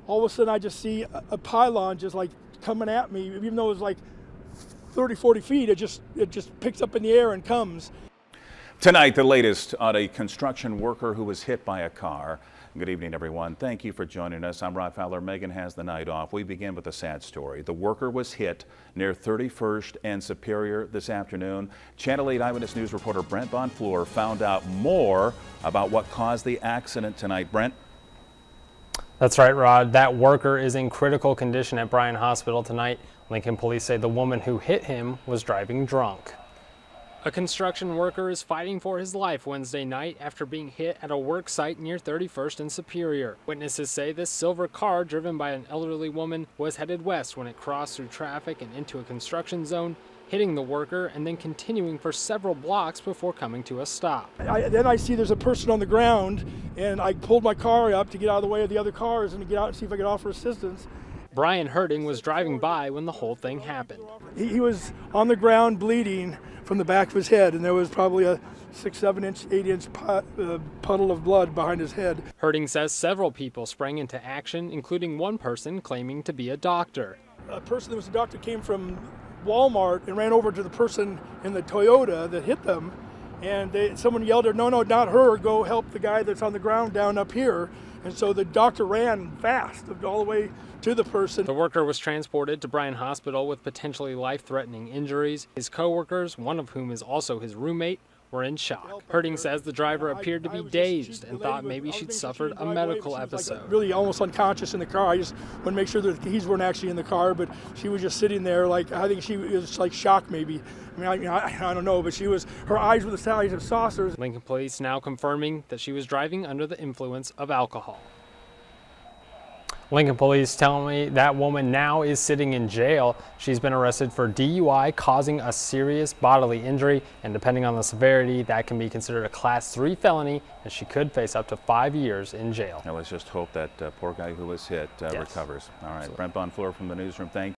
all of a sudden I just see a pylon just like coming at me, even though it was like 30, 40 feet, it just picks up in the air and comes. Tonight, the latest on a construction worker who was hit by a car. Good evening, everyone. Thank you for joining us. I'm Rod Fowler. Megan has the night off. We begin with a sad story. The worker was hit near 31st and Superior this afternoon. Channel 8 Eyewitness News reporter Brent Bonfleur found out more about what caused the accident tonight. Brent? That's right, Rod. That worker is in critical condition at Bryan Hospital tonight. Lincoln police say the woman who hit him was driving drunk. A construction worker is fighting for his life Wednesday night after being hit at a work site near 31st and Superior. Witnesses say this silver car, driven by an elderly woman, was headed west when it crossed through traffic and into a construction zone, hitting the worker and then continuing for several blocks before coming to a stop. Then I see there's a person on the ground, and I pulled my car up to get out of the way of the other cars and to get out and see if I could offer assistance. Brian Herding was driving by when the whole thing happened. He was on the ground bleeding from the back of his head, and there was probably a 6, 7 inch, 8 inch puddle of blood behind his head. Herding says several people sprang into action, including one person claiming to be a doctor. A person that was a doctor came from Walmart and ran over to the person in the Toyota that hit them, and someone yelled at her, "No, no, not her, go help the guy that's on the ground down up here." And so the doctor ran fast all the way to the person. The worker was transported to Bryan Hospital with potentially life-threatening injuries. His co-workers, one of whom is also his roommate, were in shock. Herding says the driver appeared to be dazed and thought maybe she'd suffered a medical episode. Like really almost unconscious in the car. I just want to make sure that the keys weren't actually in the car, but she was just sitting there like, I think she was like shocked maybe. I don't know, but her eyes were the size of saucers. Lincoln police now confirming that she was driving under the influence of alcohol. Lincoln police tell me that woman now is sitting in jail. She's been arrested for DUI causing a serious bodily injury, and depending on the severity, that can be considered a Class 3 felony, and she could face up to 5 years in jail. Now let's just hope that poor guy who was hit recovers. All right, Brent Bonfleur from the newsroom. Thank you.